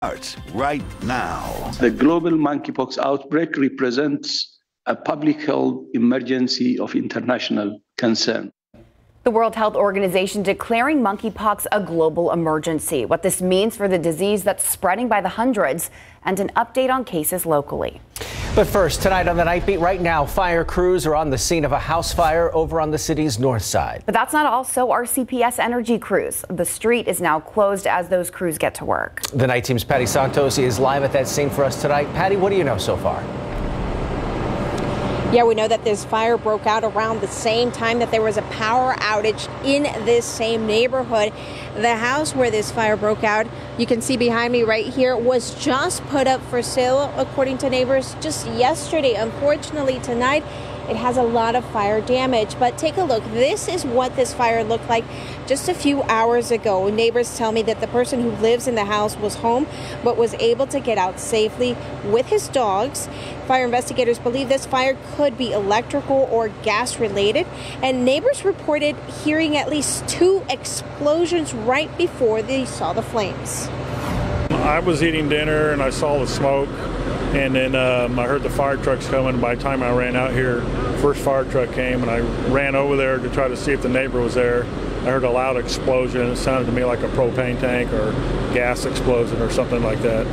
Starts right now. The global monkeypox outbreak represents a public health emergency of international concern. The World Health Organization declaring monkeypox a global emergency. What this means for the disease that's spreading by the hundreds, and an update on cases locally. But first, tonight on the Nightbeat, right now, fire crews are on the scene of a house fire over on the city's north side. But that's not all. So are CPS energy crews. The street is now closed as those crews get to work. The Night Team's Patty Santos is live at that scene for us tonight. Patty, what do you know so far? Yeah, we know that this fire broke out around the same time that there was a power outage in this same neighborhood. The house where this fire broke out, you can see behind me right here, was just put up for sale, according to neighbors, just yesterday. Unfortunately, tonight, it has a lot of fire damage. But take a look. This is what this fire looked like just a few hours ago. Neighbors tell me that the person who lives in the house was home, but was able to get out safely with his dogs. Fire investigators believe this fire could be electrical or gas related, and neighbors reported hearing at least 2 explosions right before they saw the flames. I was eating dinner and I saw the smoke, and then I heard the fire trucks coming. By the time I ran out here, first fire truck came, and I ran over there to try to see if the neighbor was there. I heard a loud explosion. It sounded to me like a propane tank or gas explosion or something like that.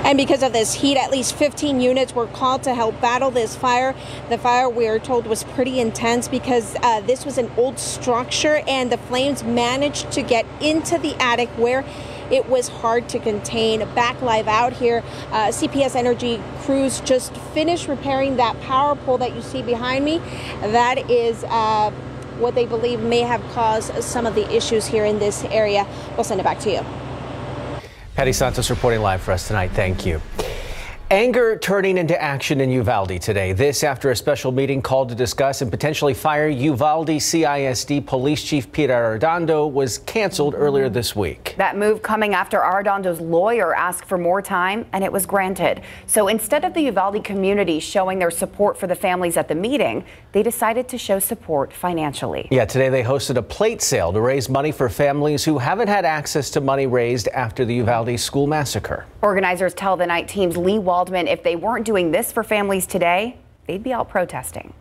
And because of this heat, at least 15 units were called to help battle this fire. The fire, we are told, was pretty intense because this was an old structure, and the flames managed to get into the attic where it was hard to contain. Back live out here, CPS energy crews just finished repairing that power pole that you see behind me. That is what they believe may have caused some of the issues here in this area. We'll send it back to you. Patty Santos reporting live for us tonight. Thank you. Anger turning into action in Uvalde today. This after a special meeting called to discuss and potentially fire Uvalde CISD Police Chief Peter Arredondo was canceled earlier this week. That move coming after Arredondo's lawyer asked for more time, and it was granted. So instead of the Uvalde community showing their support for the families at the meeting, they decided to show support financially. Yeah, today they hosted a plate sale to raise money for families who haven't had access to money raised after the Uvalde school massacre. Organizers tell the Night Team's Lee Waldman if they weren't doing this for families today, they'd be out protesting.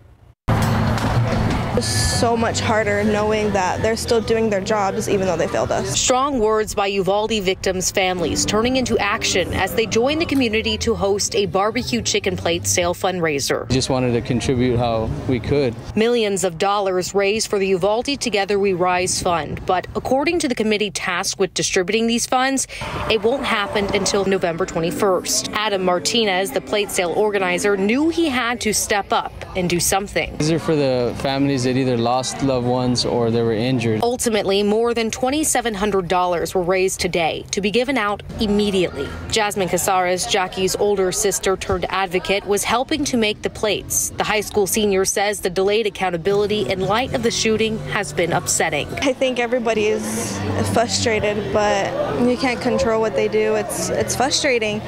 It's so much harder knowing that they're still doing their jobs even though they failed us. Strong words by Uvalde victims' families turning into action as they join the community to host a barbecue chicken plate sale fundraiser. Just wanted to contribute how we could. Millions of dollars raised for the Uvalde Together We Rise fund, but according to the committee tasked with distributing these funds, it won't happen until November 21st. Adam Martinez, the plate sale organizer, knew he had to step up and do something. These are for the families that either lost loved ones or they were injured. Ultimately, more than $2,700 were raised today to be given out immediately. Jasmine Casares, Jackie's older sister turned advocate, was helping to make the plates. The high school senior says the delayed accountability in light of the shooting has been upsetting. I think everybody is frustrated, but you can't control what they do. It's frustrating,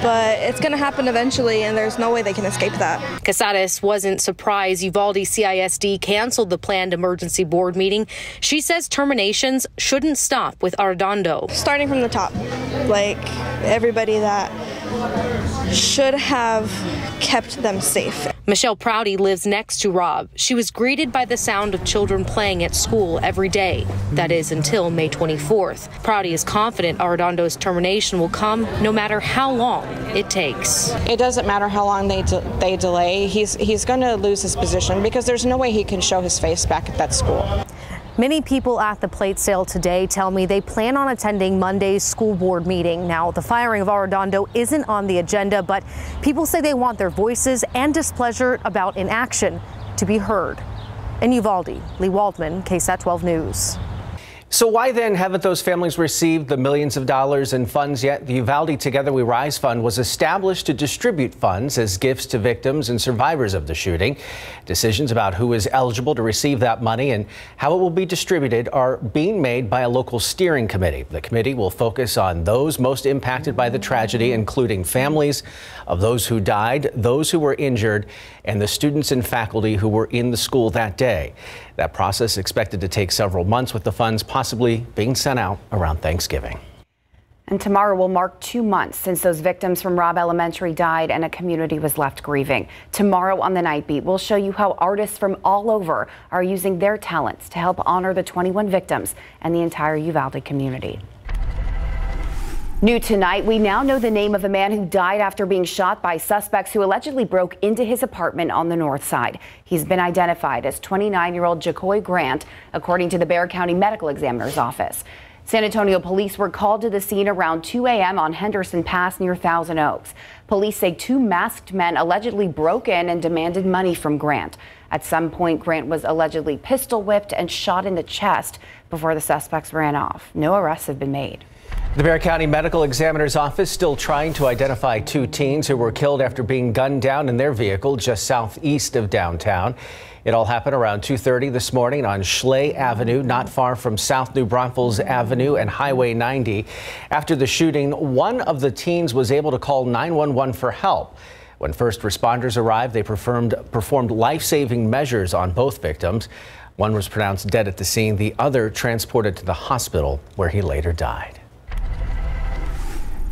but it's going to happen eventually, and there's no way they can escape that. Casares wasn't surprised Uvalde CISD canceled the planned emergency board meeting. She says terminations shouldn't stop with Arredondo. Starting from the top, like everybody that should have kept them safe. Michelle Prouty lives next to Rob. She was greeted by the sound of children playing at school every day. That is until May 24th. Prouty is confident Arredondo's termination will come no matter how long it takes. It doesn't matter how long they delay. He's going to lose his position because there's no way he can show his face back at that school. Many people at the plate sale today tell me they plan on attending Monday's school board meeting. Now, the firing of Arredondo isn't on the agenda, but people say they want their voices and displeasure about inaction to be heard. In Uvalde, Lee Waldman, KSAT 12 News. So why then haven't those families received the millions of dollars in funds yet? The Uvalde Together We Rise Fund was established to distribute funds as gifts to victims and survivors of the shooting. Decisions about who is eligible to receive that money and how it will be distributed are being made by a local steering committee. The committee will focus on those most impacted by the tragedy, including families of those who died, those who were injured, and the students and faculty who were in the school that day. That process expected to take several months, with the funds possibly being sent out around Thanksgiving. And tomorrow will mark 2 months since those victims from Robb Elementary died and a community was left grieving. Tomorrow on the Nightbeat, we'll show you how artists from all over are using their talents to help honor the 21 victims and the entire Uvalde community. New tonight, we now know the name of a man who died after being shot by suspects who allegedly broke into his apartment on the north side. He's been identified as 29-year-old Jacoy Grant, according to the Bexar County Medical Examiner's Office. San Antonio police were called to the scene around 2 a.m. on Henderson Pass near Thousand Oaks. Police say 2 masked men allegedly broke in and demanded money from Grant. At some point, Grant was allegedly pistol whipped and shot in the chest before the suspects ran off. No arrests have been made. The Bexar County Medical Examiner's Office still trying to identify 2 teens who were killed after being gunned down in their vehicle just southeast of downtown. It all happened around 2:30 this morning on Schley Avenue, not far from South New Braunfels Avenue and Highway 90. After the shooting, one of the teens was able to call 911 for help. When first responders arrived, they performed life-saving measures on both victims. One was pronounced dead at the scene, the other transported to the hospital where he later died.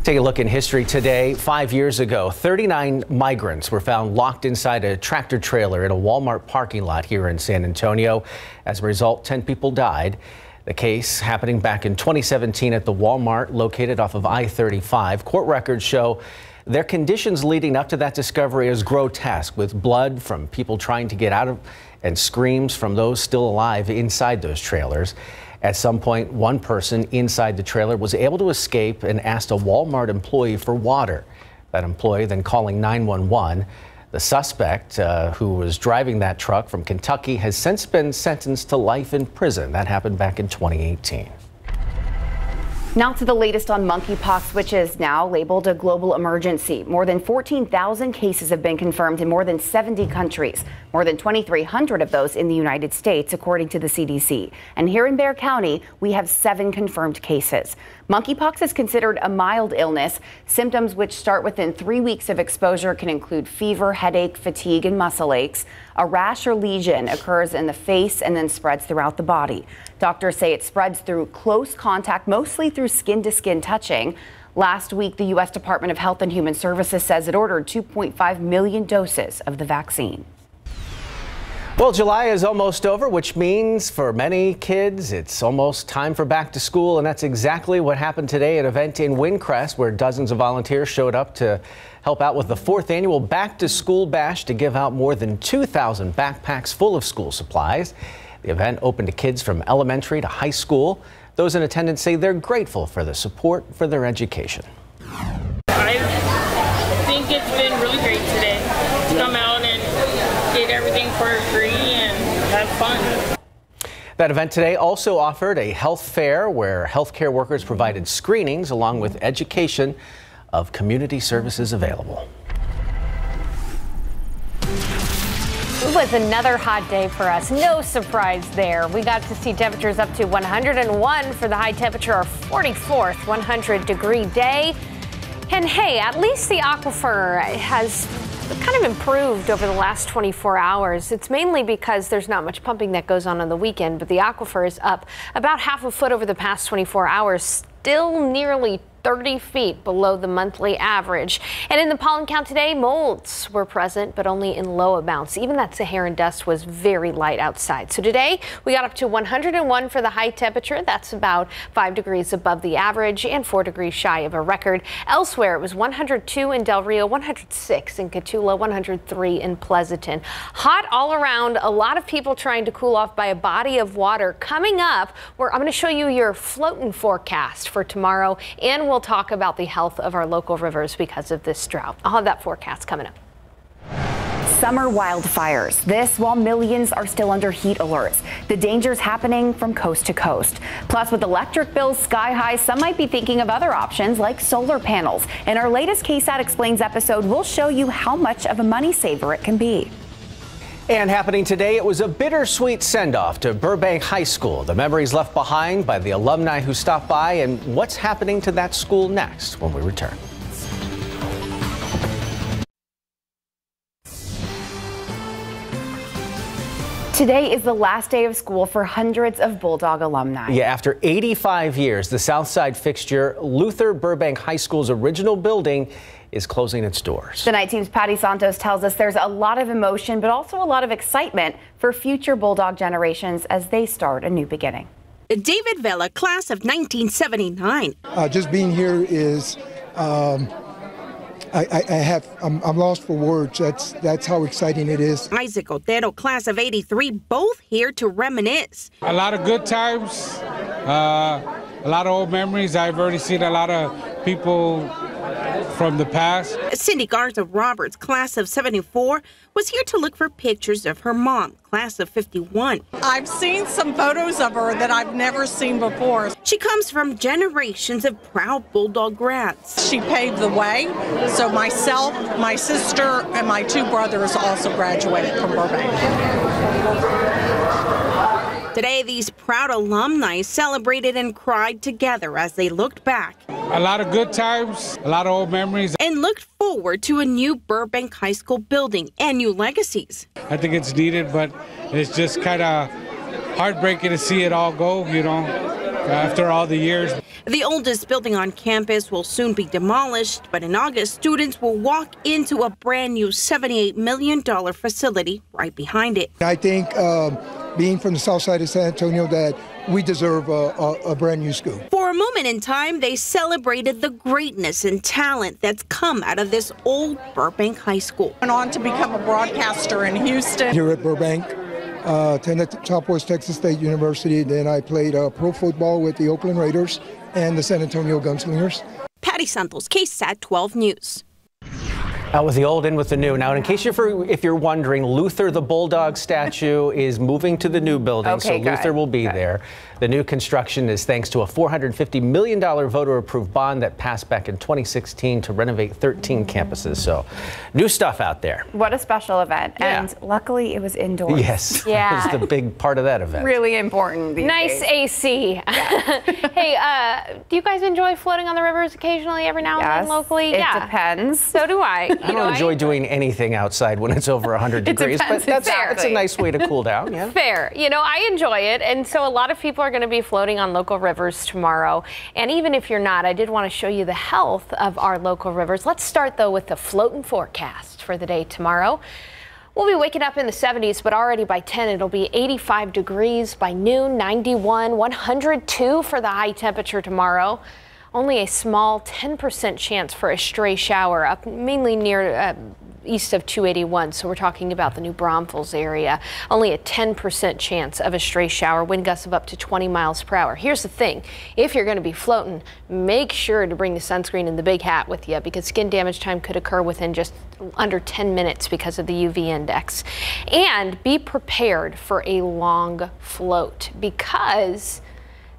Take a look in history today. 5 years ago, 39 migrants were found locked inside a tractor trailer in a Walmart parking lot here in San Antonio. As a result, 10 people died. The case happening back in 2017 at the Walmart located off of I-35. Court records show their conditions leading up to that discovery is grotesque, with blood from people trying to get out of and screams from those still alive inside those trailers. At some point, one person inside the trailer was able to escape and asked a Walmart employee for water. That employee then calling 911. The suspect, who was driving that truck from Kentucky, has since been sentenced to life in prison. That happened back in 2018. Now to the latest on monkeypox, which is now labeled a global emergency. More than 14,000 cases have been confirmed in more than 70 countries, more than 2,300 of those in the United States, according to the CDC. And here in Bexar County, we have 7 confirmed cases. Monkeypox is considered a mild illness. Symptoms which start within 3 weeks of exposure can include fever, headache, fatigue, and muscle aches. A rash or lesion occurs in the face and then spreads throughout the body. Doctors say it spreads through close contact, mostly through skin-to-skin touching. Last week, the U.S. Department of Health and Human Services says it ordered 2.5 million doses of the vaccine. Well, July is almost over, which means for many kids, it's almost time for back to school. And that's exactly what happened today at an event in Windcrest, where dozens of volunteers showed up to help out with the 4th annual Back to School Bash to give out more than 2,000 backpacks full of school supplies. The event opened to kids from elementary to high school. Those in attendance say they're grateful for the support for their education. I think it's been really great today to come out and get everything for free and have fun. That event today also offered a health fair where healthcare workers provided screenings along with education of community services available. It was another hot day for us. No surprise there. We got to see temperatures up to 101 for the high temperature, our 44th 100-degree day. And hey, at least the aquifer has kind of improved over the last 24 hours. It's mainly because there's not much pumping that goes on the weekend, but the aquifer is up about half a foot over the past 24 hours, still nearly 30 feet below the monthly average. And in the pollen count today, molds were present, but only in low amounts. Even that Saharan dust was very light outside. So today we got up to 101 for the high temperature. That's about 5 degrees above the average and 4 degrees shy of a record. Elsewhere, it was 102 in Del Rio, 106 in Cotulla, 103 in Pleasanton. Hot all around. A lot of people trying to cool off by a body of water. Coming up, I'm going to show you your floating forecast for tomorrow, and we'll talk about the health of our local rivers because of this drought. I'll have that forecast coming up. Summer wildfires. This while millions are still under heat alerts. The dangers happening from coast to coast. Plus, with electric bills sky high, some might be thinking of other options like solar panels. In our latest KSAT Explains episode, we'll show you how much of a money saver it can be. And happening today, it was a bittersweet send-off to Burbank High School. The memories left behind by the alumni who stopped by, and what's happening to that school next when we return. Today is the last day of school for hundreds of Bulldog alumni. Yeah, after 85 years, the Southside fixture, Luther Burbank High School's original building, is closing its doors. The night team's Patty Santos tells us there's a lot of emotion, but also a lot of excitement for future Bulldog generations as they start a new beginning. David Vela, class of 1979. Just being here is, I'm lost for words. That's how exciting it is. Isaac Otero, class of 83, both here to reminisce. A lot of good times, a lot of old memories. I've already seen a lot of people from the past. Cindy Garza Roberts, class of 74, was here to look for pictures of her mom, class of 51. I've seen some photos of her that I've never seen before. She comes from generations of proud Bulldog grads. She paved the way, so myself, my sister, and my two brothers also graduated from Burbank. Today, these proud alumni celebrated and cried together as they looked back. A lot of good times, a lot of old memories. And looked forward to a new Burbank High School building and new legacies. I think it's needed, but it's just kind of heartbreaking to see it all go, you know, after all the years. The oldest building on campus will soon be demolished, but in August, students will walk into a brand new $78 million facility right behind it. I think being from the south side of San Antonio that we deserve a brand new school. For a moment in time, they celebrated the greatness and talent that's come out of this old Burbank High School. Went on to become a broadcaster in Houston. Here at Burbank, attended Southwest Texas State University. Then I played pro football with the Oakland Raiders and the San Antonio Gunslingers. Patty Santos, KSAT 12 News. Out with the old, in with the new. Now, in case if you're wondering, Luther the Bulldog statue is moving to the new building, okay, so Luther will be there. The new construction is thanks to a $450 million voter-approved bond that passed back in 2016 to renovate 13 campuses. So, new stuff out there. What a special event. Yeah. And luckily, it was indoors. Yes, yeah. that was the big part of that event. Really important these nice days. AC. Yeah. Hey, do you guys enjoy floating on the rivers occasionally, every now and then locally? It depends. So do I. I don't enjoy doing anything outside when it's over 100 degrees, but that's a nice way to cool down. Yeah. Fair. You know, I enjoy it, and so a lot of people are going to be floating on local rivers tomorrow. And even if you're not, I did want to show you the health of our local rivers. Let's start, though, with the floating forecast for the day tomorrow. We'll be waking up in the 70s, but already by 10, it'll be 85 degrees. By noon, 91, 102 for the high temperature tomorrow. Only a small 10% chance for a stray shower up mainly near east of 281. So we're talking about the New Braunfels area. Only a 10% chance of a stray shower. Wind gusts of up to 20 miles per hour. Here's the thing. If you're going to be floating, make sure to bring the sunscreen and the big hat with you because skin damage time could occur within just under 10 minutes because of the UV index. And be prepared for a long float because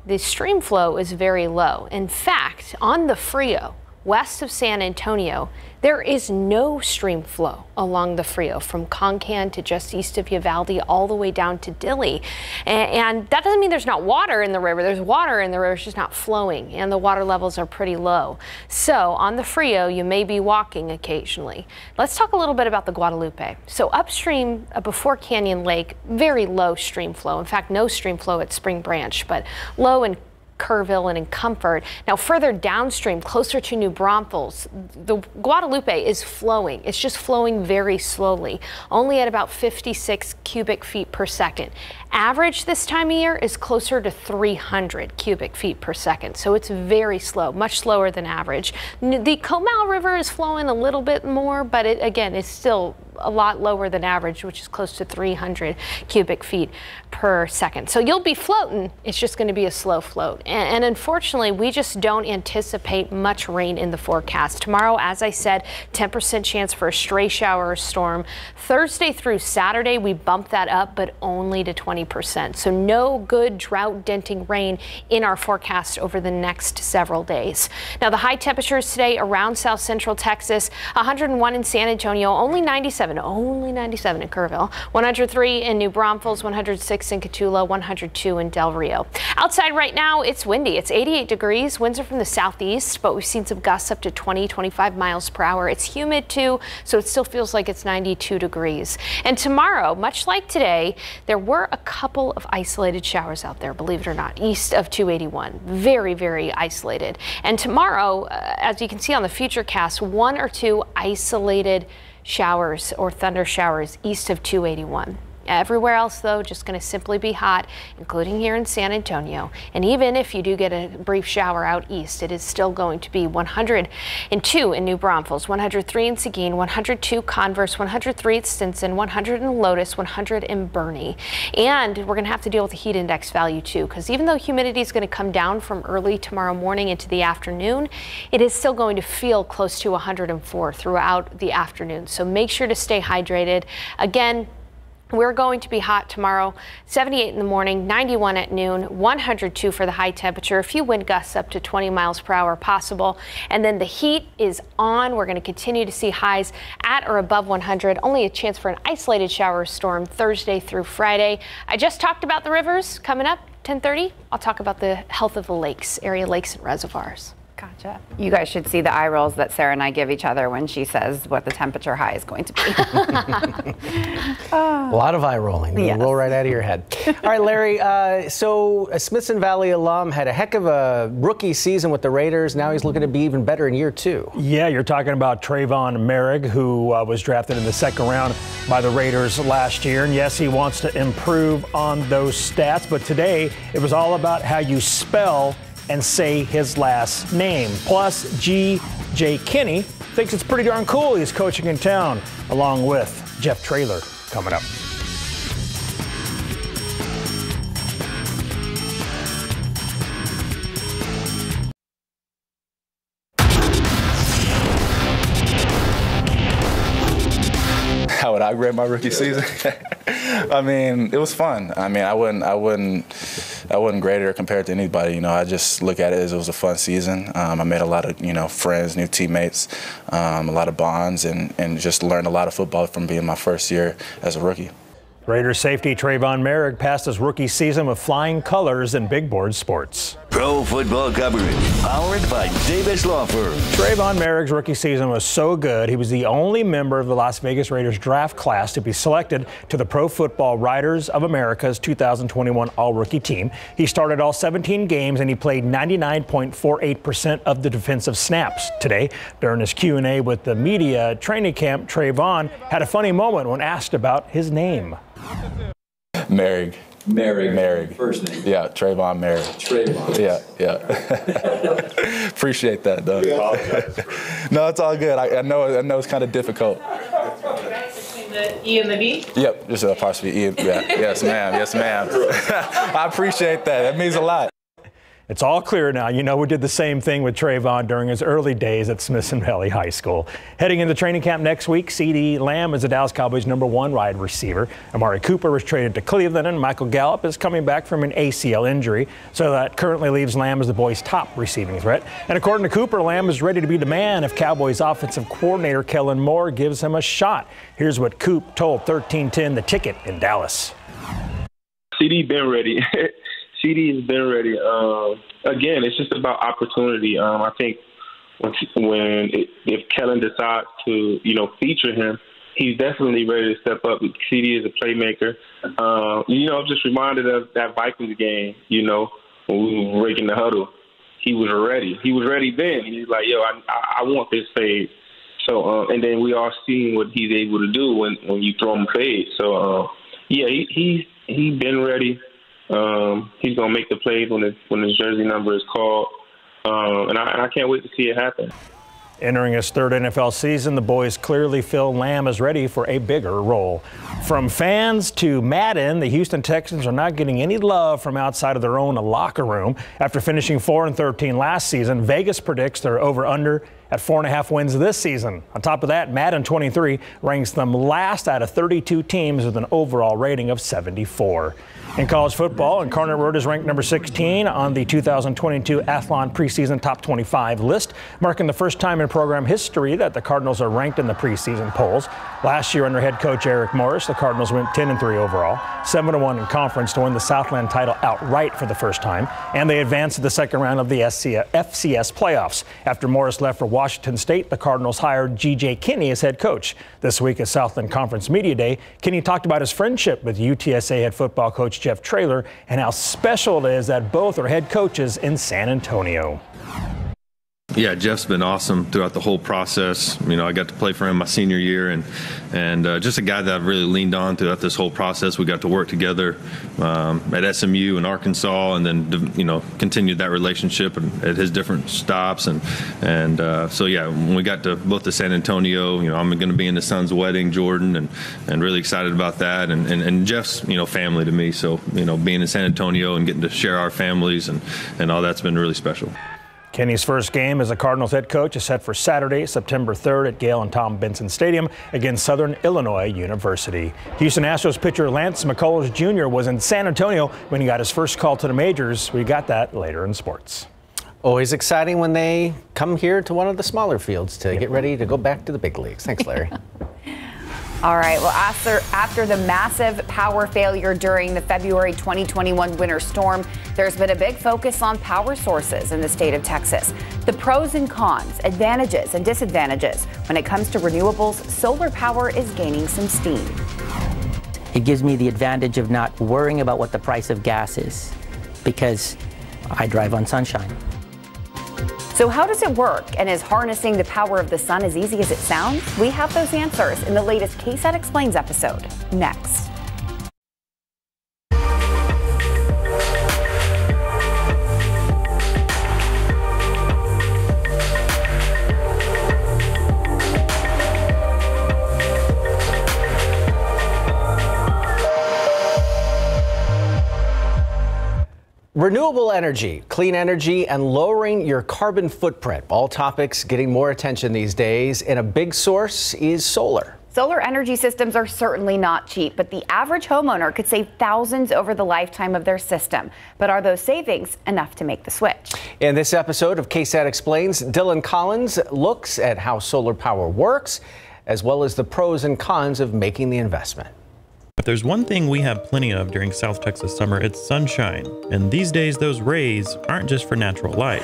the stream flow is very low. In fact, on the Frio, west of San Antonio, there is no stream flow along the Frio from Concan to just east of Uvalde all the way down to Dilley. And that doesn't mean there's not water in the river. There's water in the river, it's just not flowing, and the water levels are pretty low. So on the Frio, you may be walking occasionally. Let's talk a little bit about the Guadalupe. So upstream before Canyon Lake, very low stream flow. In fact, no stream flow at Spring Branch, but low in Kerrville and in Comfort. Now further downstream, closer to New Braunfels, the Guadalupe is flowing. It's just flowing very slowly, only at about 56 cubic feet per second. Average this time of year is closer to 300 cubic feet per second. So it's very slow, much slower than average. The Comal River is flowing a little bit more, but it again is still a lot lower than average, which is close to 300 cubic feet per second. So you'll be floating, it's just going to be a slow float. And unfortunately, we just don't anticipate much rain in the forecast. Tomorrow, as I said, 10% chance for a stray shower or storm. Thursday through Saturday, we bump that up, but only to 20%. So no good drought denting rain in our forecast over the next several days. Now the high temperatures today around south central Texas, 101 in San Antonio, only 97 97, only 97 in Kerrville, 103 in New Braunfels, 106 in Cotulla, 102 in Del Rio. Outside right now, it's windy. It's 88 degrees. Winds are from the southeast, but we've seen some gusts up to 20, 25 miles per hour. It's humid too, so it still feels like it's 92 degrees. And tomorrow, much like today, there were a couple of isolated showers out there, believe it or not, east of 281. Very, very isolated. And tomorrow, as you can see on the Futurecast, 1 or 2 isolated showers or thunder showers east of 281. Everywhere else, though, just going to simply be hot, including here in San Antonio. And even if you do get a brief shower out east, it is still going to be 102 in New Braunfels, 103 in Seguin, 102 Converse, 103 at Stinson, 100 in Lotus, 100 in Bernie. And we're going to have to deal with the heat index value, too, because even though humidity is going to come down from early tomorrow morning into the afternoon, it is still going to feel close to 104 throughout the afternoon. So make sure to stay hydrated. Again, we're going to be hot tomorrow, 78 in the morning, 91 at noon, 102 for the high temperature, a few wind gusts up to 20 miles per hour possible. And then the heat is on. We're going to continue to see highs at or above 100. Only a chance for an isolated shower storm Thursday through Friday. I just talked about the rivers. Coming up 10:30, I'll talk about the health of the lakes, area lakes and reservoirs. Gotcha. You guys should see the eye rolls that Sarah and I give each other when she says what the temperature high is going to be. A lot of eye rolling. Yes. Roll right out of your head. All right, Larry, so a Smithson Valley alum had a heck of a rookie season with the Raiders. Now he's looking to be even better in year 2. Yeah, you're talking about Trayvon Merrick, who was drafted in the 2nd round by the Raiders last year. And yes, he wants to improve on those stats. But today, it was all about how you spell and say his last name. Plus, G.J. Kinney thinks it's pretty darn cool he's coaching in town, along with Jeff Traylor coming up. How would I grade my rookie season? I mean, it was fun. I mean, I wouldn't grade it or compare it to anybody. You know, I just look at it as it was a fun season. I made a lot of, friends, new teammates, a lot of bonds, and just learned a lot of football from being my first year as a rookie. Raiders safety Trayvon Merrick passed his rookie season with flying colors in big board sports. Pro football coverage, powered by Davis Law Firm. Trayvon Merrick's rookie season was so good, he was the only member of the Las Vegas Raiders draft class to be selected to the Pro Football Writers of America's 2021 All-Rookie team. He started all 17 games, and he played 99.48% of the defensive snaps. Today, during his Q&A with the media at training camp, Trayvon had a funny moment when asked about his name. Merrick. First name. Yeah, Trayvon Merrick. Trayvon. Yeah. Appreciate that, though. No, it's all good. I know it's kind of difficult. Between the E and the D? Yep, just a apostrophe E. Yeah. Yes, ma'am. Yes, ma'am. I appreciate that. That means a lot. It's all clear now. You know, we did the same thing with Trayvon during his early days at Smithson Valley High School. Heading into training camp next week, CeeDee Lamb is the Dallas Cowboys' #1 wide receiver. Amari Cooper was traded to Cleveland, and Michael Gallup is coming back from an ACL injury. So that currently leaves Lamb as the boys' top receiving threat. And according to Cooper, Lamb is ready to be the man if Cowboys offensive coordinator Kellen Moore gives him a shot. Here's what Coop told 1310 The Ticket in Dallas. CeeDee been ready. CeeDee has been ready. Again, it's just about opportunity. I think if Kellen decides to, feature him, he's definitely ready to step up. CeeDee is a playmaker. I'm just reminded of that Vikings game, when we were breaking the huddle. He was ready. He was ready then. He's like, I want this fade. So, and then we all seen what he's able to do when you throw him a fade. So, he's been ready. He's going to make the plays when his jersey number is called. And I can't wait to see it happen. Entering his 3rd NFL season, the boys clearly feel Lamb is ready for a bigger role. From fans to Madden, the Houston Texans are not getting any love from outside of their own locker room. After finishing 4-13 last season, Vegas predicts their over-under at 4.5 wins this season. On top of that, Madden 23 ranks them last out of 32 teams with an overall rating of 74. In college football, Incarnate Word is ranked number 16 on the 2022 Athlon preseason top 25 list, marking the first time in program history that the Cardinals are ranked in the preseason polls. Last year, under head coach Eric Morris, the Cardinals went 10-3 overall, 7-1 in conference to win the Southland title outright for the first time, and they advanced to the second round of the FCS playoffs. After Morris left for Washington State, the Cardinals hired G.J. Kinney as head coach. This week at Southland Conference Media Day, Kinney talked about his friendship with UTSA head football coach Jeff Traylor and how special it is that both are head coaches in San Antonio. Yeah, Jeff's been awesome throughout the whole process. You know, I got to play for him my senior year, and just a guy that I've really leaned on throughout this whole process. We got to work together at SMU and Arkansas, and then continued that relationship at his different stops. And so yeah, when we got to both to San Antonio, I'm going to be in the son's wedding, Jordan, and really excited about that. And Jeff's family to me. So being in San Antonio and getting to share our families and all that's been really special. Kenny's first game as a Cardinals head coach is set for Saturday, September 3rd at Gale and Tom Benson Stadium against Southern Illinois University. Houston Astros pitcher Lance McCullers Jr. was in San Antonio when he got his first call to the majors. We got that later in sports. Always exciting when they come here to one of the smaller fields to get ready to go back to the big leagues. Thanks, Larry. All right, well, after the massive power failure during the February 2021 winter storm, there's been a big focus on power sources in the state of Texas. The pros and cons, advantages and disadvantages. When it comes to renewables, solar power is gaining some steam. It gives me the advantage of not worrying about what the price of gas is because I drive on sunshine. So how does it work? And is harnessing the power of the sun as easy as it sounds? We have those answers in the latest KSAT Explains episode. Next. Renewable energy, clean energy, and lowering your carbon footprint. All topics getting more attention these days, and a big source is solar. Solar energy systems are certainly not cheap, but the average homeowner could save thousands over the lifetime of their system. But are those savings enough to make the switch? In this episode of KSAT Explains, Dylan Collins looks at how solar power works, as well as the pros and cons of making the investment. If there's one thing we have plenty of during South Texas summer, it's sunshine. And these days, those rays aren't just for natural light.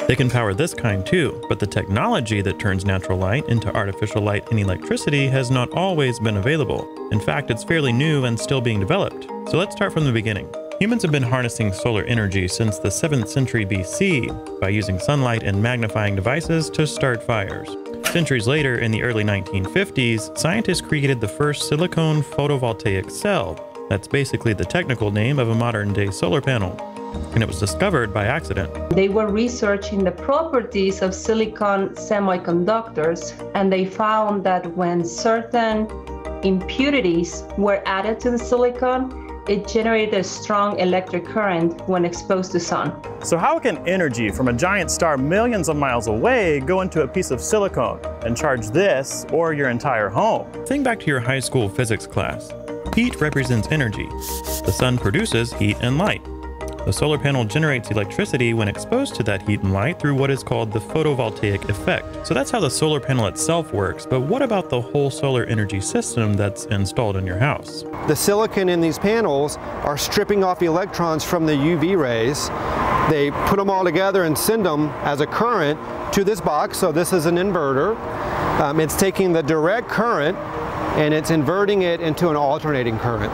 They can power this kind too, but the technology that turns natural light into artificial light and electricity has not always been available. In fact, it's fairly new and still being developed. So let's start from the beginning. Humans have been harnessing solar energy since the 7th century BC by using sunlight and magnifying devices to start fires. Centuries later, in the early 1950s, scientists created the first silicone photovoltaic cell. That's basically the technical name of a modern-day solar panel. And it was discovered by accident. They were researching the properties of silicon semiconductors, and they found that when certain impurities were added to the silicon, it generated a strong electric current when exposed to sun. So how can energy from a giant star millions of miles away go into a piece of silicone and charge this or your entire home? Think back to your high school physics class. Heat represents energy. The sun produces heat and light. The solar panel generates electricity when exposed to that heat and light through what is called the photovoltaic effect. So that's how the solar panel itself works, but what about the whole solar energy system that's installed in your house? The silicon in these panels are stripping off the electrons from the UV rays. They put them all together and send them as a current to this box. So this is an inverter. It's taking the direct current and it's inverting it into an alternating current.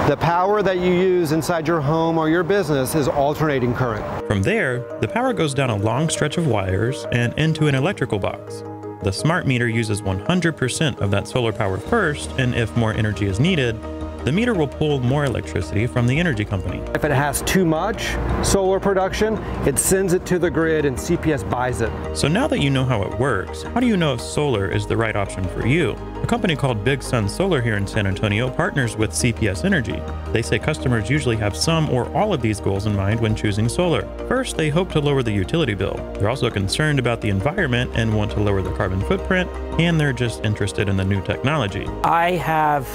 The power that you use inside your home or your business is alternating current. From there, the power goes down a long stretch of wires and into an electrical box. The smart meter uses 100% of that solar power first, and if more energy is needed, The meter will pull more electricity from the energy company. If it has too much solar production, it sends it to the grid and CPS buys it. So now that you know how it works, how do you know if solar is the right option for you? A company called Big Sun Solar here in San Antonio partners with CPS Energy. They say customers usually have some or all of these goals in mind when choosing solar. First, they hope to lower the utility bill. They're also concerned about the environment and want to lower the carbon footprint, and they're just interested in the new technology. I have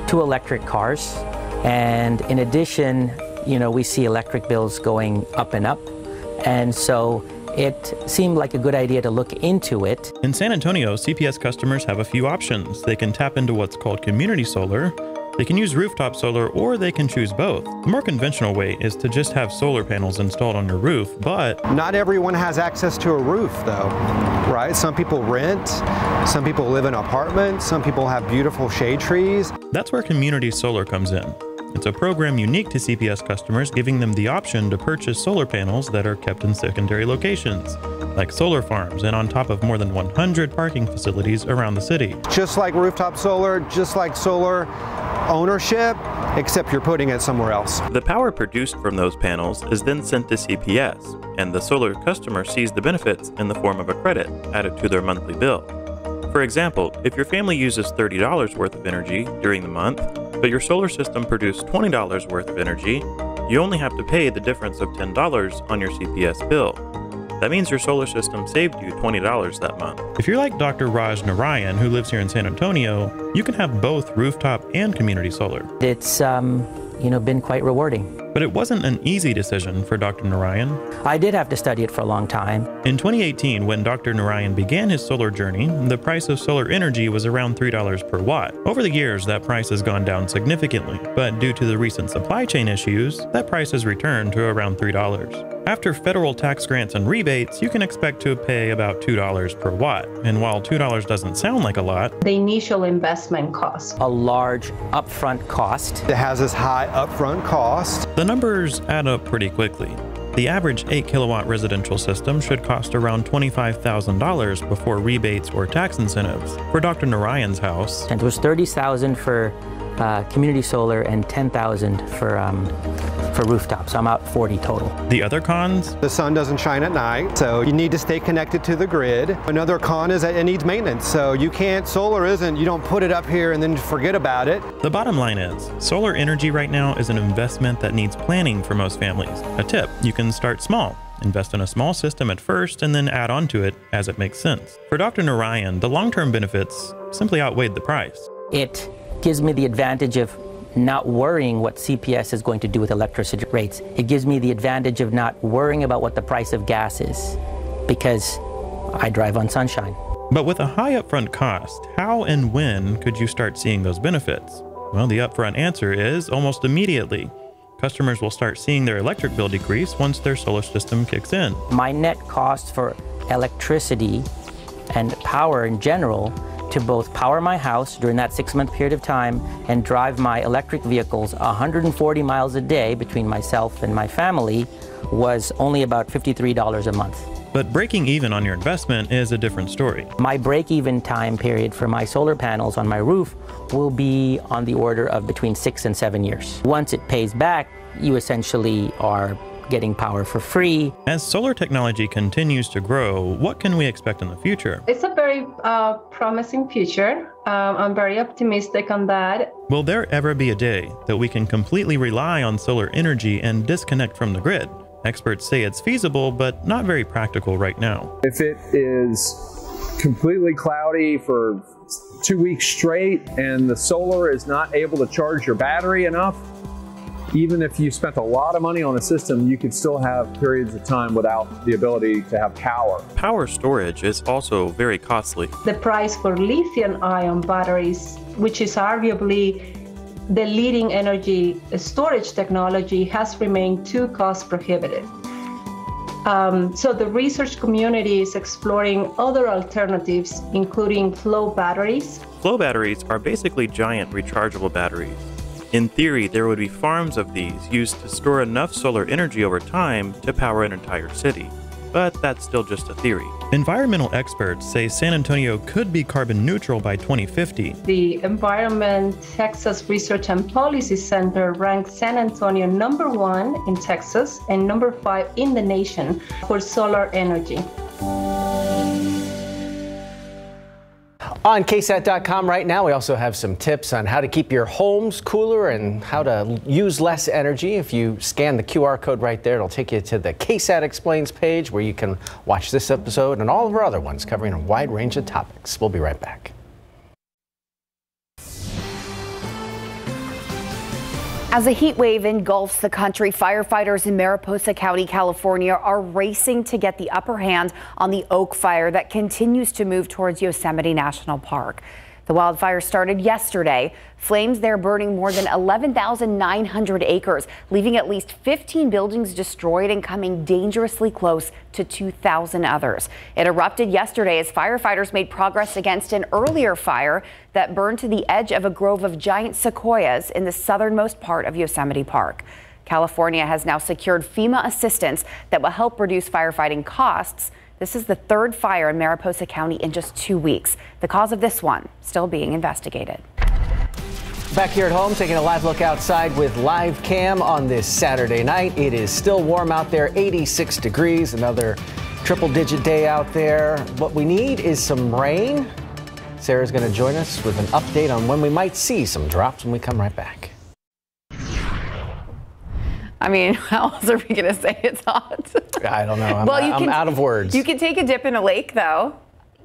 2 electric cars, and in addition, we see electric bills going up and up, and so it seemed like a good idea to look into it. In San Antonio, CPS customers have a few options. They can tap into what's called community solar, they can use rooftop solar, or they can choose both. The more conventional way is to just have solar panels installed on your roof, but not everyone has access to a roof though, right? Some people rent, some people live in apartments, some people have beautiful shade trees. That's where community solar comes in. It's a program unique to CPS customers, giving them the option to purchase solar panels that are kept in secondary locations, like solar farms and on top of more than 100 parking facilities around the city. Just like rooftop solar, just like solar ownership, except you're putting it somewhere else. The power produced from those panels is then sent to CPS, and the solar customer sees the benefits in the form of a credit added to their monthly bill. For example, if your family uses $30 worth of energy during the month, but your solar system produced $20 worth of energy, you only have to pay the difference of $10 on your CPS bill. That means your solar system saved you $20 that month. If you're like Dr. Raj Narayan, who lives here in San Antonio, you can have both rooftop and community solar. It's, been quite rewarding. But it wasn't an easy decision for Dr. Narayan. I did have to study it for a long time. In 2018, when Dr. Narayan began his solar journey, the price of solar energy was around $3 per watt. Over the years, that price has gone down significantly, but due to the recent supply chain issues, that price has returned to around $3. After federal tax grants and rebates, you can expect to pay about $2 per watt. And while $2 doesn't sound like a lot, the initial investment cost, a large upfront cost. It has this high upfront cost. The numbers add up pretty quickly. The average 8 kilowatt residential system should cost around $25,000 before rebates or tax incentives. For Dr. Narayan's house, and it was $30,000 for community solar and $10,000 for rooftop, so I'm out $40 total. The other cons? The sun doesn't shine at night, so you need to stay connected to the grid. Another con is that it needs maintenance, so you don't put it up here and then forget about it. The bottom line is, solar energy right now is an investment that needs planning for most families. A tip, you can start small. Invest in a small system at first and then add on to it as it makes sense. For Dr. Narayan, the long-term benefits simply outweighed the price. It gives me the advantage of not worrying what CPS is going to do with electricity rates. It gives me the advantage of not worrying about what the price of gas is, because I drive on sunshine. But with a high upfront cost, how and when could you start seeing those benefits? Well, the upfront answer is almost immediately. Customers will start seeing their electric bill decrease once their solar system kicks in. My net cost for electricity and power in general to both power my house during that 6-month period of time and drive my electric vehicles 140 miles a day between myself and my family was only about $53 a month. But breaking even on your investment is a different story. My break-even time period for my solar panels on my roof will be on the order of between 6 and 7 years. Once it pays back, you essentially are getting power for free. As solar technology continues to grow, what can we expect in the future? It's a very promising future. I'm very optimistic on that. Will there ever be a day that we can completely rely on solar energy and disconnect from the grid? Experts say it's feasible, but not very practical right now. If it is completely cloudy for 2 weeks straight and the solar is not able to charge your battery enough, even if you spent a lot of money on a system, you could still have periods of time without the ability to have power. Power storage is also very costly. The price for lithium-ion batteries, which is arguably the leading energy storage technology, has remained too cost prohibitive. So the research community is exploring other alternatives, including flow batteries. Flow batteries are basically giant rechargeable batteries. In theory, there would be farms of these used to store enough solar energy over time to power an entire city. but that's still just a theory. Environmental experts say San Antonio could be carbon neutral by 2050. The Environment Texas Research and Policy Center ranked San Antonio #1 in Texas and #5 in the nation for solar energy. On KSAT.com right now, we also have some tips on how to keep your homes cooler and how to use less energy. If you scan the QR code right there, it'll take you to the KSAT Explains page where you can watch this episode and all of our other ones covering a wide range of topics. We'll be right back. As a heat wave engulfs the country, firefighters in Mariposa County, California are racing to get the upper hand on the Oak Fire that continues to move towards Yosemite National Park. The wildfire started yesterday. Flames there burning more than 11,900 acres, leaving at least 15 buildings destroyed and coming dangerously close to 2,000 others. It erupted yesterday as firefighters made progress against an earlier fire that burned to the edge of a grove of giant sequoias in the southernmost part of Yosemite Park. California has now secured FEMA assistance that will help reduce firefighting costs. This is the third fire in Mariposa County in just 2 weeks. The cause of this one still being investigated. Back here at home, taking a live look outside with live cam on this Saturday night. It is still warm out there, 86 degrees, another triple-digit day out there. What we need is some rain. Sarah's going to join us with an update on when we might see some drops when we come right back. I mean, how else are we going to say it's hot? I don't know. I'm out of words. You can take a dip in a lake, though.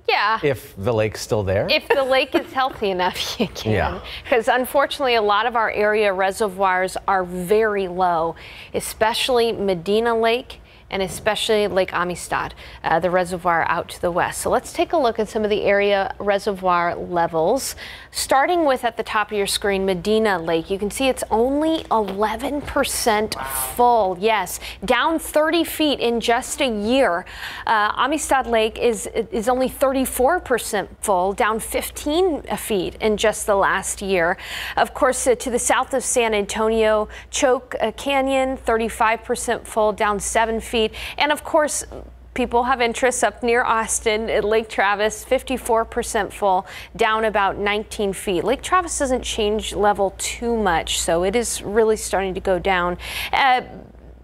Yeah. If the lake's still there? If the lake is healthy enough, you can. Yeah. Because unfortunately, a lot of our area reservoirs are very low, especially Medina Lake and especially Lake Amistad, the reservoir out to the west. So let's take a look at some of the area reservoir levels. Starting with at the top of your screen, Medina Lake. You can see it's only 11% full. Yes, down 30 feet in just a year. Amistad Lake is only 34% full, down 15 feet in just the last year. Of course, to the south of San Antonio, Choke Canyon, 35% full, down 7 feet. And of course, people have interests up near Austin at Lake Travis, 54% full, down about 19 feet. Lake Travis doesn't change level too much, so it is really starting to go down.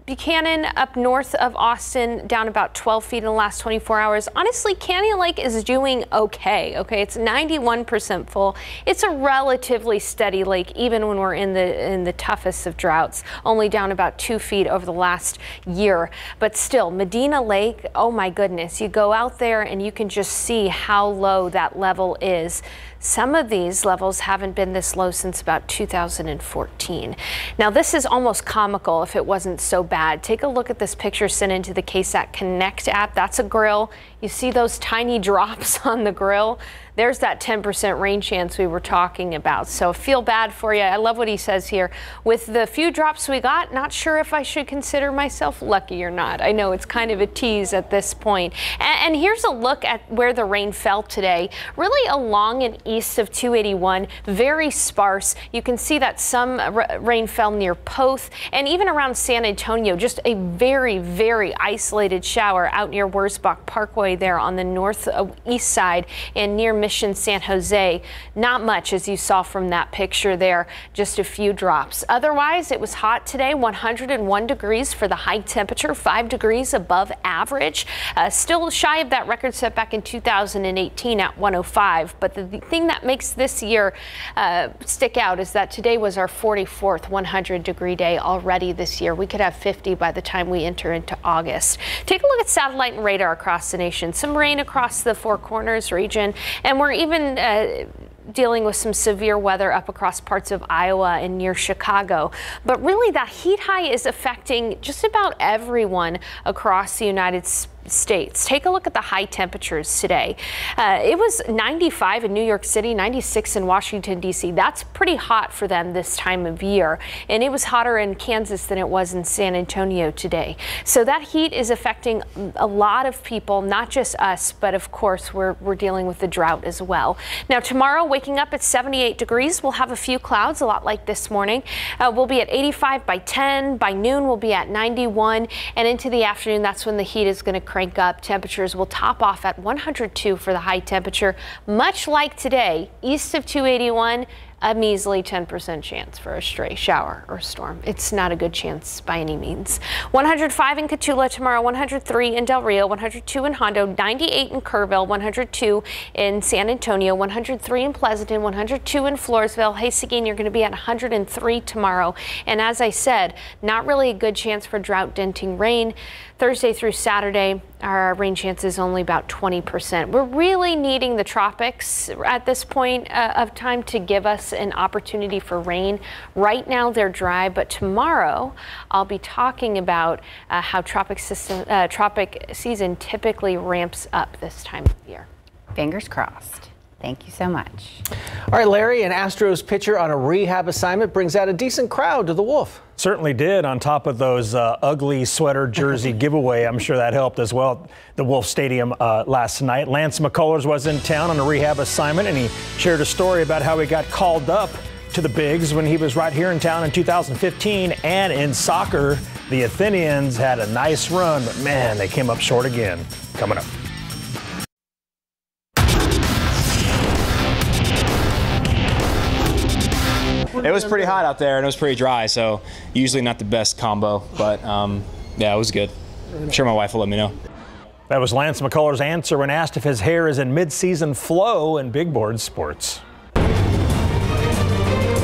Buchanan up north of Austin, down about 12 feet in the last 24 hours. Honestly, Canyon Lake is doing okay. It's 91% full. It's a relatively steady lake, even when we're in the toughest of droughts. Only down about 2 feet over the last year. But still, Medina Lake, oh my goodness, you go out there and you can just see how low that level is. Some of these levels haven't been this low since about 2014. Now, this is almost comical if it wasn't so bad. Take a look at this picture sent into the KSAT Connect app. That's a grill. You see those tiny drops on the grill? There's that 10% rain chance we were talking about. So feel bad for you. I love what he says here. With the few drops we got, not sure if I should consider myself lucky or not. I know it's kind of a tease at this point. And here's a look at where the rain fell today. Really along and east of 281, very sparse. You can see that some rain fell near Poth and even around San Antonio. Just a very, very isolated shower out near Wurzbach Parkway there on the northeast side and near Mission San Jose. Not much, as you saw from that picture there, just a few drops. Otherwise, it was hot today, 101 degrees for the high temperature, 5 degrees above average. Still shy of that record set back in 2018 at 105. But the thing that makes this year stick out is that today was our 44th 100-degree day already this year. We could have 50 by the time we enter into August. Take a look at satellite and radar across the nation. Some rain across the Four Corners region, and we're even dealing with some severe weather up across parts of Iowa and near Chicago. But really, that heat high is affecting just about everyone across the United States. Take a look at the high temperatures today. It was 95 in New York City, 96 in Washington, D.C. That's pretty hot for them this time of year. And it was hotter in Kansas than it was in San Antonio today. So that heat is affecting a lot of people, not just us, but of course we're dealing with the drought as well. Now tomorrow, waking up at 78 degrees, we'll have a few clouds, a lot like this morning. We'll be at 85 by 10. By noon, we'll be at 91. And into the afternoon, that's when the heat is going to crank crank up. Temperatures will top off at 102 for the high temperature. Much like today, east of 281, a measly 10% chance for a stray shower or storm. It's not a good chance by any means. 105 in Cotulla tomorrow, 103 in Del Rio, 102 in Hondo, 98 in Kerrville, 102 in San Antonio, 103 in Pleasanton, 102 in Floresville. Hey, Seguin, you're going to be at 103 tomorrow. And as I said, not really a good chance for drought denting rain. Thursday through Saturday, our rain chance is only about 20%. We're really needing the tropics at this point of time to give us an opportunity for rain. Right now they're dry, but tomorrow I'll be talking about how tropic season typically ramps up this time of year. Fingers crossed. Thank you so much. All right, Larry, an Astros pitcher on a rehab assignment brings out a decent crowd to the Wolf. Certainly did, on top of those ugly sweater jersey giveaway. I'm sure that helped as well. The Wolf Stadium last night. Lance McCullers was in town on a rehab assignment, and he shared a story about how he got called up to the bigs when he was right here in town in 2015. And in soccer, the Athenians had a nice run, but man, they came up short again. Coming up. It was pretty hot out there and it was pretty dry, so usually not the best combo, but yeah, it was good. I'm sure my wife will let me know. That was Lance McCullers' answer when asked if his hair is in mid-season flow in big board sports.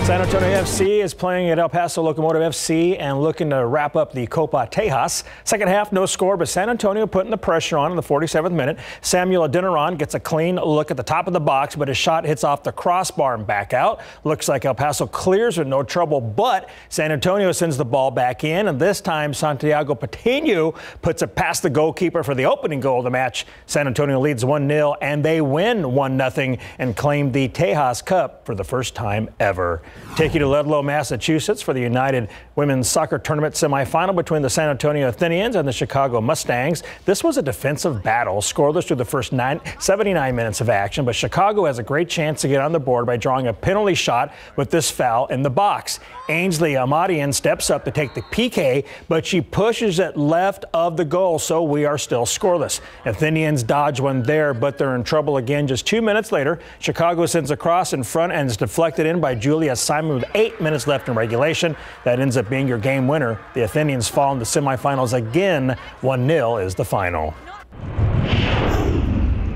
San Antonio FC is playing at El Paso Locomotive FC and looking to wrap up the Copa Tejas. Second half, no score, but San Antonio putting the pressure on in the 47th minute. Samuel Adeniran gets a clean look at the top of the box, but his shot hits off the crossbar and back out. Looks like El Paso clears with no trouble, but San Antonio sends the ball back in, and this time Santiago Patino puts it past the goalkeeper for the opening goal of the match. San Antonio leads 1-0, and they win 1-0 and claim the Tejas Cup for the first time ever. Take you to Ludlow, Massachusetts for the United Women's Soccer Tournament semifinal between the San Antonio Athenians and the Chicago Mustangs. This was a defensive battle, scoreless through the first 79 minutes of action, but Chicago has a great chance to get on the board by drawing a penalty shot with this foul in the box. Ainsley Amadian steps up to take the PK, but she pushes it left of the goal, so we are still scoreless. Athenians dodge one there, but they're in trouble again just 2 minutes later. Chicago sends a cross in front and is deflected in by Julia Simon with 8 minutes left in regulation. That ends up being your game winner. The Athenians fall in the semifinals again. 1-0 is the final.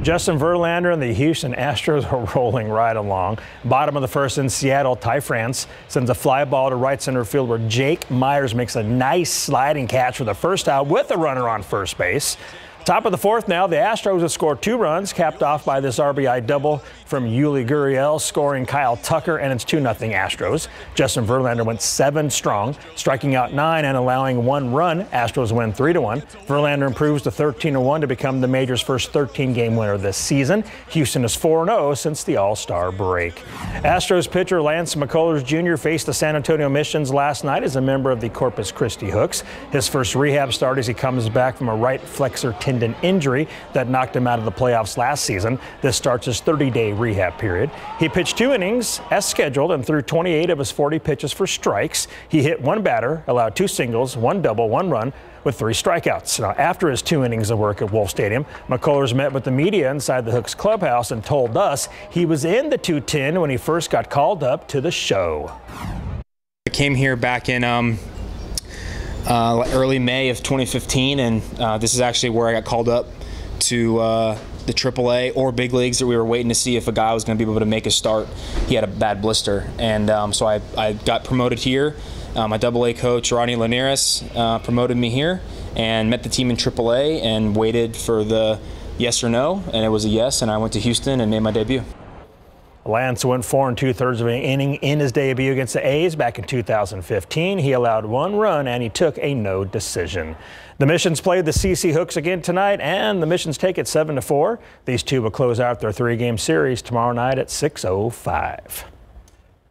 Justin Verlander and the Houston Astros are rolling right along. Bottom of the first in Seattle, Ty France sends a fly ball to right center field where Jake Myers makes a nice sliding catch for the first out with a runner on first base. Top of the fourth now, the Astros have scored 2 runs, capped off by this RBI double from Yuli Gurriel, scoring Kyle Tucker, and it's 2-0 Astros. Justin Verlander went 7 strong, striking out 9 and allowing 1 run. Astros win 3-1. Verlander improves to 13-1 to become the major's first 13-game winner this season. Houston is 4-0 since the All-Star break. Astros pitcher Lance McCullers Jr. faced the San Antonio Missions last night as a member of the Corpus Christi Hooks. His first rehab start as he comes back from a right flexor tendon injury that knocked him out of the playoffs last season. This starts his 30-day rehab period. He pitched 2 innings as scheduled and threw 28 of his 40 pitches for strikes. He hit 1 batter, allowed 2 singles, 1 double, 1 run with 3 strikeouts. Now, after his 2 innings of work at Wolf Stadium, McCullers met with the media inside the Hooks clubhouse and told us he was in the 210 when he first got called up to the show. I came here back in early May of 2015, and this is actually where I got called up to the AAA or big leagues that we were waiting to see if a guy was going to be able to make a start. He had a bad blister, and so I got promoted here. My AA coach, Ronnie Linares, promoted me here and met the team in AAA and waited for the yes or no, and it was a yes, and I went to Houston and made my debut. Lance went 4 2/3 of an inning in his debut against the A's back in 2015. He allowed 1 run and he took a no decision. The Missions played the CC Hooks again tonight, and the Missions take it 7-4. These two will close out their 3-game series tomorrow night at 6:05.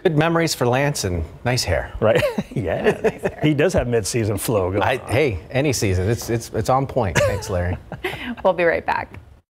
Good memories for Lance and nice hair. Right? Yeah. Nice hair. He does have mid-season flow going on. Hey, any season. It's on point. Thanks, Larry. We'll be right back.